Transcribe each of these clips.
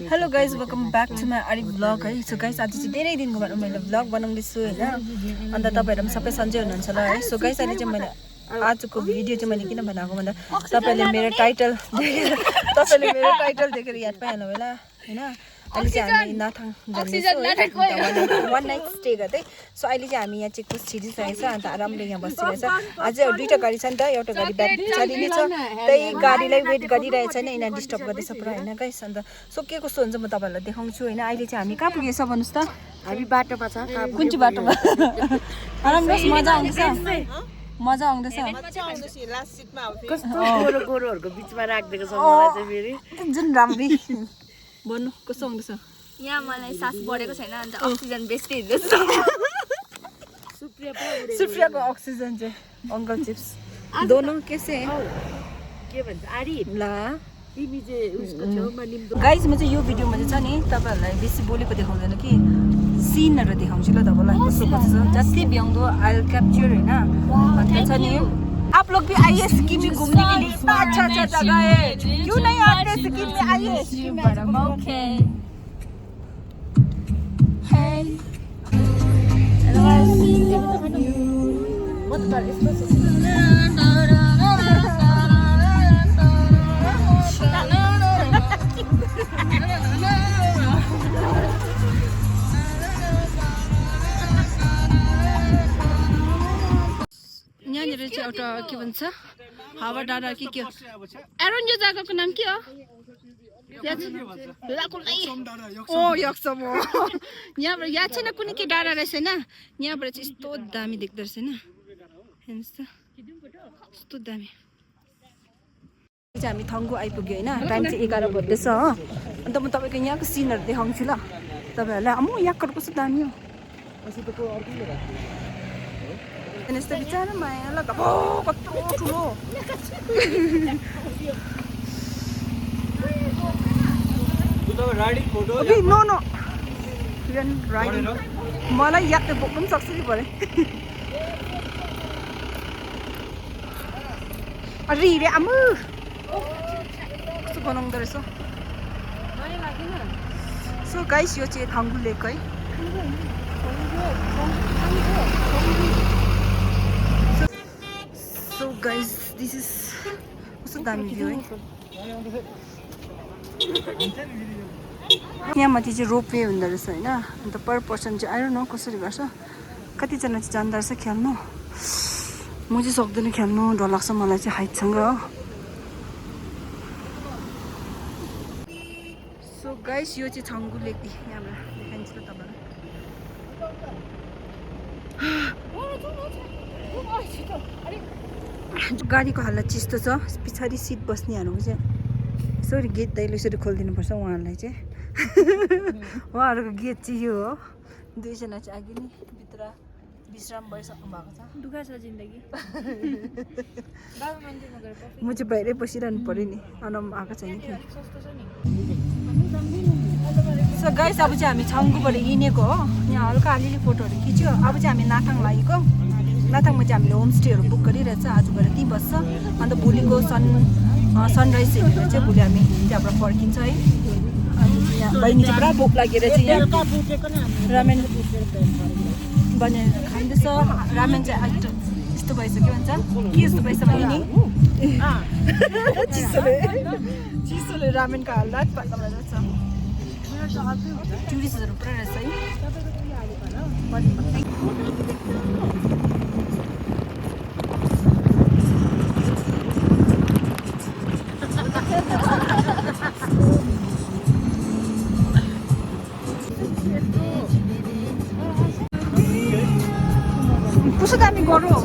Hello guys welcome back to my आरी vlog है। So guys आज चाहिँ धेरै दिनको बाद मैले भ्लग बनाउँदैछु होइन। अन्त तपाईँहरू पनि सबै सन्चै हुनुहुन्छ होला है। सो गाइज अहिले चाहिँ मैले आजको भिडियो चाहिँ मैले किन बनाएको भन्दा तपाईँले मेरो टाइटल देखेर याद पाइहाल्नु होला होइन। अहिले चाहिँ हामी नाथाङ जाँदैछौँ वान नाइट स्टे गर्दै। सो अहिले चाहिँ हामी यहाँ चेकपोस्ट छिरिसकेको छ। अन्त आरामले यहाँ बसिरहेछ। अझै दुईवटा गाडी छ नि त, एउटा गाडी ब्याक पछाडि नै छ। त्यही गाडीलाई वेट गरिरहेछ होइन, यिनीहरू डिस्टर्ब गर्दैछ पुरा होइन गाइस। अन्त सो के कस्तो हुन्छ म तपाईँहरूलाई देखाउँछु होइन। अहिले चाहिँ हामी कहाँ पुगेछ भन्नुहोस् त? हामी बाटोमा छ। कुन चाहिँ बाटोमा? आरामले मजा आउँदैछ, मजा आउँदैछ। कस्तो गोरो गोरोहरूको बिचमा राखिदिएको छ मलाई चाहिँ फेरि जुन राम्री भन्नु कस्तो आउँदैछ? यहाँ मलाई सास बढेको छैन, अन्त अक्सिजन बेच्दै हिँड्दैछ। सुप्रियाको अक्सिजन चाहिँ अङ्कल चिप्स दोनों कैसे के भन्छ आरी ला तिमी चाहिँ उसको छेउमा निम्तो। गाइज म चाहिँ यो भिडियोमा चाहिँ छ नि तपाईँहरूलाई बेसी बोलेको देखाउँदैन कि सिनहरू देखाउँछु ल तपाईँलाई कस्तो कस्तो छ। जति भ्याउँदो आई विल क्याप्चर होइन। अन्त छ नि आप लोग भी आइए सिक्किम में घूमने के लिए, इतना अच्छा अच्छा जगह है, क्यों नहीं आते सिक्किम में? आइए सिक्किम में। ओके यहाँनिर चाहिँ एउटा के भन्छ हावा डाँडा कि के एरोन, यो जग्गाको नाम के हो? ओ यक्सम हो। यहाँबाट यहाँ छैन कुनै के डाँडा रहेछ होइन। यहाँबाट चाहिँ यस्तो दामी देख्दो रहेछ होइन, हेर्नुहोस् त यस्तो दामी। चाहिँ हामी थङ्गु आइपुग्यो होइन। टाइम चाहिँ 11 बज्दैछ हो। अन्त म तपाईँको यहाँको सिनहरू देखाउँछु ल तपाईँहरूलाई। म यहाँको कस्तो दामी हो यस्तो बिचारा माया ल कत्रो ठुलो। नो नो राइडिङ मलाई याद बोक्नु पनि सक्छु कि परे। अरे रे आम्मु कस्तो बनाउँदो रहेछ। सो गाइस यो चाहिँ थङ्गु लेक है। सो गाइस दिस इज कस्तो दामी भ्यू है। यहाँ माथि चाहिँ रोपवे हुँदो रहेछ होइन। अन्त पर पर्सन चाहिँ आएर न कसरी गर्छ, कतिजना चाहिँ जान्दो रहेछ खेल्नु। म चाहिँ सक्दैन खेल्नु, डर लाग्छ मलाई चाहिँ हाइटसँग हो। सो गाइस यो चाहिँ थङ्गु लेक यहाँबाट देखाइन्छ ल तपाईँलाई। गाडीको हालत चिस्तो छ, पछाडि सिट बस्नेहरूको चाहिँ यसरी गेट दैलो यसरी खोलिदिनुपर्छ उहाँहरूलाई चाहिँ। उहाँहरूको गेट चाहिँ यो हो। दुईजना चाहिँ अघि नै भित्र विश्राम भइसक्नु भएको छ। दुःख छ जिन्दगी। म चाहिँ बाहिरै बसिरहनु पऱ्यो नि, अनम आएको छैन कि। सो गाइस अब चाहिँ हामी छङ्गुबाट हिँडेको हो। यहाँ हल्का अलिअलि फोटोहरू खिच्यो। अब चाहिँ हामी नाथाङ लागेको। नाथाङमा चाहिँ हामीले होमस्टेहरू बुक गरिरहेछ। आज गएर त्यहीँ बस्छ। अन्त भोलिको सनराइज हेरेर चाहिँ भोलि हामी त्यहाँबाट फर्किन्छ है। अनि यहाँ बहिनी चाहिँ पुरा भोक लागेर चाहिँ यहाँ रामेन बनाएर खाँदैछ। रामेन चाहिँ आज यस्तो भएछ के भन्छ के यस्तो भएछ भने नि चिसोले रामेनको हालत पातला भएर छ। टुरिस्टहरू पुरा रहेछ है। कस्तो दामी गरौँ।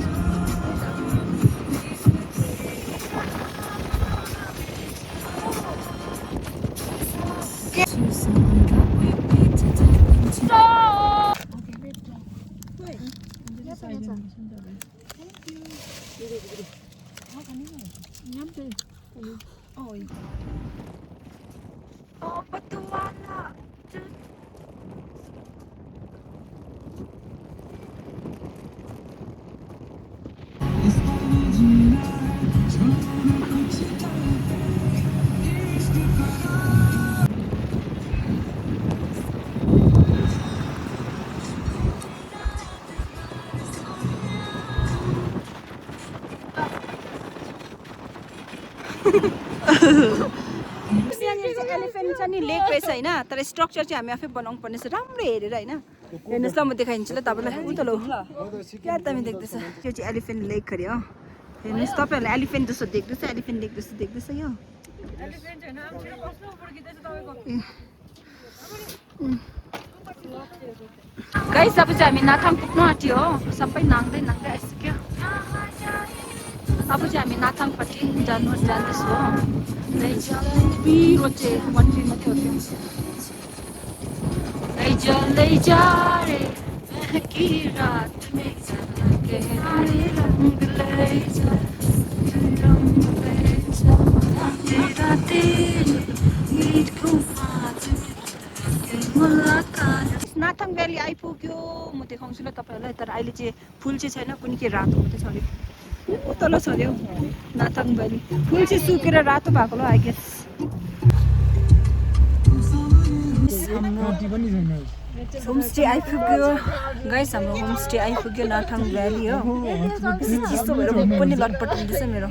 यहाँनिर चाहिँ एलिफेन्ट छ नि लेक रहेछ होइन तर स्ट्रक्चर चाहिँ हामी आफै बनाउनु पर्ने छ राम्रो हेरेर होइन हेर्नुहोस् ल म देखाइदिन्छु ल तपाईँलाई उता लो क्या दामी देख्दैछ त्यो चाहिँ एलिफेन्ट लेक अरे हो हेर्नुहोस् तपाईँहरूलाई एलिफेन्ट जस्तो देख्दैछ एलिफेन्ट लेक जस्तो देख्दैछ यो गाइस अब चाहिँ हामी नाथाङ पुग्नु आँट्यो हो सबै नाङ्दै नाङ्दै आइसक्यो अब चाहिँ हामी नाथाङपट्टि जाँदैछु हो पिरो चाहिँ मन्दिर मात्रै हो लैजा रे की रात में के रंग लैजा तेरा तेरे गीत को नाथाङ भ्याली आइपुग्यो म देखाउँछु ल तपाईँहरूलाई तर अहिले चाहिँ फुल चाहिँ छैन कुनै के रातो मात्रै छ अरे तल छ अरे हौ नाथाङ भ्याली फुल चाहिँ सुकेर रातो भएको ल आई गेस होमस्टे आइपुग्यो गाइस हाम्रो होमस्टे आइपुग्यो नाथाङ भ्याली हो चिसो भएर पनि लटपट हुँदैछ मेरो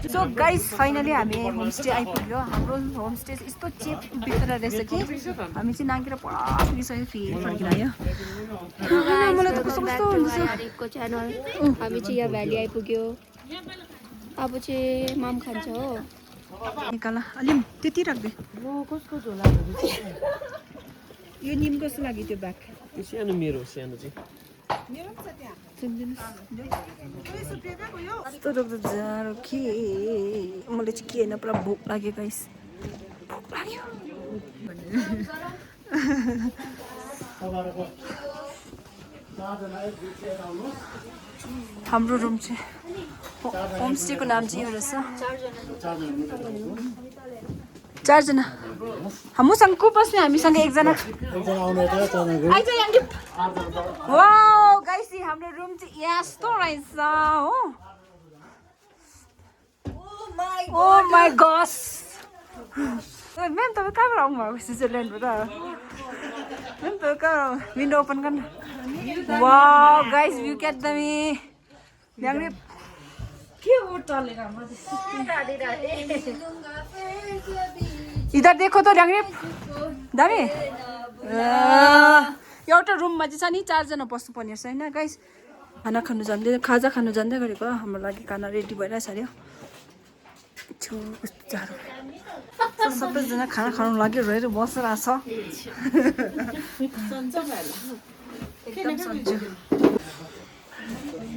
सो गाइस फाइनली हामी होमस्टे आइपुग्यो हाम्रो होमस्टे यस्तो चिप भित्र रहेछ कि हामी चाहिँ नागेर पुरा पुगिसक्यो फेरि फर्केर आयो मलाई त कस्तो कस्तो हुँदैछ च्यानल हामी चाहिँ यहाँ भ्याली आइपुग्यो अब चाहिँ माम खान्छ हो निकाल अलि त्यति राख्दै कसको झोला यो निम कस्तो लाग्यो त्यो ब्याग सानो मेरो सानो चाहिँ कस्तो रोक्दो जाडो के मलाई चाहिँ के होइन पुरा भोक लाग्यो गाइस भोक लाग्यो हाम्रो रुम चाहिँ होमस्टेको नाम चाहिँ यो रहेछ चारजना मसँग को बस्ने हामीसँग एकजना वाउ गाइस हाम्रो रुम चाहिँ यस्तो रहेछ हो ओ माई गस म्याम तपाईँ कहाँबाट आउनुभएको स्विजरल्यान्डबाट म्याम तपाईँ कहाँ विन्डो ओपन गर्नु वाउ गाइस भ्यू क्या एकदमै हामीले के हो टलेर इधर देखो तो ल्याङ्रे दामी एउटा रुममा चाहिँ छ नि चारजना बस्नुपर्ने रहेछ होइन गाइस खाना खानु जाँदै खाजा खानु जाँदै गरेको हाम्रो लागि खाना रेडी भइरहेछ अरे छो कस्तो जाडो सबैजना खाना खानु लागि रहेर बसिरहेछ एकदम सन्चो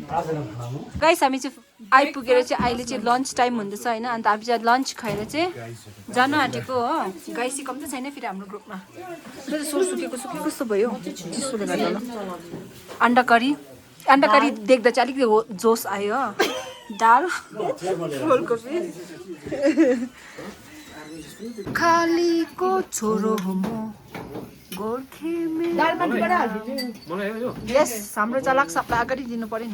गाइस हामी चाहिँ आइपुगेर चाहिँ अहिले चाहिँ लन्च टाइम हुँदैछ होइन अन्त हामी चाहिँ लन्च खाएर चाहिँ जानु आँटेको हो गाइस कम त छैन फेरि हाम्रो ग्रुपमा मेरो सोर सुकेको कस्तो भयो चिसोले गर्दा होला अन्डा करी देख्दा चाहिँ अलिकति जोस आयो दाल फुलकोपी खालीको छोरो हो म यस हाम्रो चालक सबलाई अगाडि दिनु पर्यो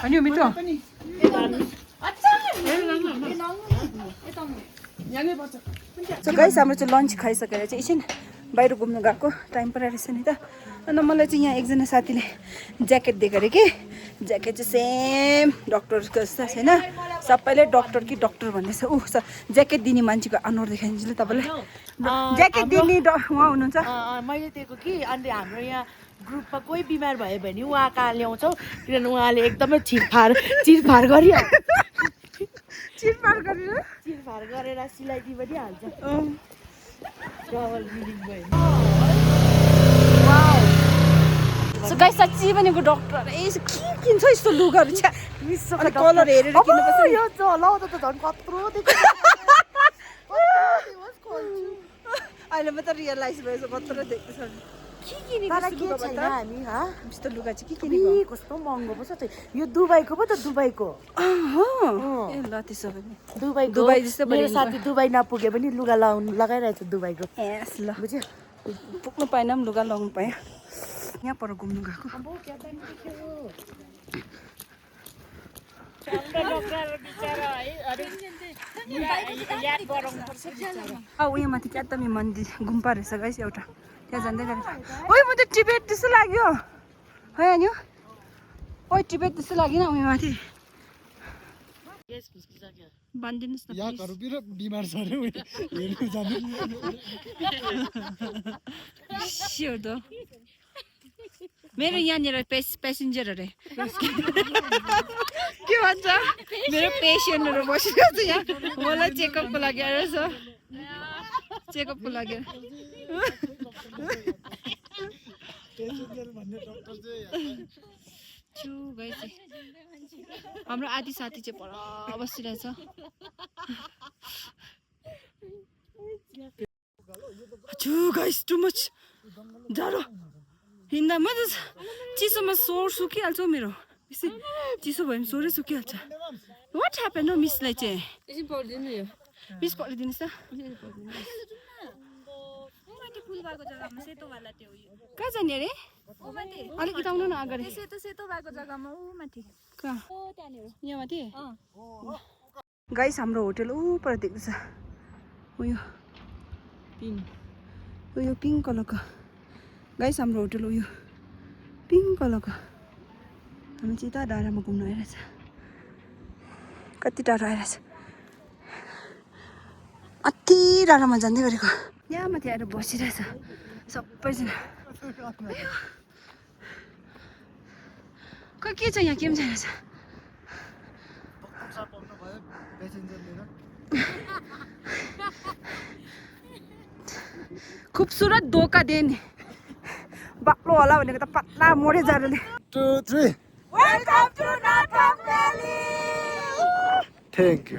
नि मिठो गाइस हाम्रो चाहिँ लन्च खाइसकेर चाहिँ एकछिन बाहिर घुम्नु गएको टाइम परेछ नि त अन्त मलाई चाहिँ यहाँ एकजना साथीले ज्याकेट दिएको अरे कि ज्याकेट चाहिँ सेम डक्टरको जस्तो छैन सबैले डक्टर कि डक्टर भन्दैछ ज्याकेट दिने मान्छेको अनुहार देखाइदिन्छु ल तपाईँलाई ज्याकेट दिने उहाँ हुनुहुन्छ मैले दिएको कि अन्त हाम्रो यहाँ ग्रुपमा कोही बिमार भयो भने उहाँ कहाँ ल्याउँछौँ किनभने उहाँले एकदमै चिरफार गरेर सिलाइदिइ पनि हाल्छ सो गाइस साँच्ची भनेको डक्टर के किन्छ यस्तो लुगाहरू छ कलर हेरेर किन्नुपर्छ यो लाउँदा त झन् कत्रो अहिले मात्र रियलाइज भएछ कत्रो देख्दैछ के किनेको लुगा चाहिँ के किनेको कस्तो महँगो पो छ त यो दुबईको पो त दुबईको ए ल त्यसो भने दुबई जस्तो मेरो साथी दुबई नपुगे पनि लुगा लगाइरहेछ दुबईको एस ल बुझ्यो पुग्नु पाएन पनि लुगा लगाउनु पाएँ यहाँ पर घुम्नु गएको उयो माथि क्या एकदमै मन्दिर गुम्पा रहेछ गाइस एउटा त्यहाँ जाँदै गरेको ओइ म त टिबेट जस्तो लाग्यो है अनि ओइ टिबेट जस्तो लागेन उयो माथि बान्दिनुहोस् न याकहरू बिर बिमार छ अरे हेर्नु जानु स्योर दो मेरो यहाँनिर पेसेन्जर अरे के भन्छ मेरो पेसेन्टहरू बसिरहेको छ यहाँ मलाई चेकअपको लागि आएर छ चेकअपको लागि छु गएछ हाम्रो आदि साथी चाहिँ पर बसिरहेछ छु गाइस टु मच जाडो हिँड्दामा त चिसोमा सोर सुकिहाल्छ हौ मेरो बेसी चिसो भयो भने सोरै सुकिहाल्छ वाट ह्यापन हो मिसलाई चाहिँ मिस पढिदिनुहोस् त कहाँ जाने अरे अलिक यताउनु न अगाडि सेतो सेतो भएको जग्गामा ऊ माथि कहाँ त्यहाँनिर यहाँ माथि गाइस हाम्रो होटल ऊ पर देख्दैछ उयो पिङ्क कलरको गाइस हाम्रो होटल उयो पिङ्क कलरको हामी चाहिँ यता डाँडामा घुम्नु आइरहेछ कति टाढो आइरहेछ अति डाँडामा जाँदै गरेको यहाँ माथि आएर बसिरहेछ सबैजना खै के छ यहाँ के पनि छैन खुबसुरत धोका दिए नि बाक्लो होला भनेको त पत्ला मोडे जाडोले 2 3 welcome to Nathang Valley thank you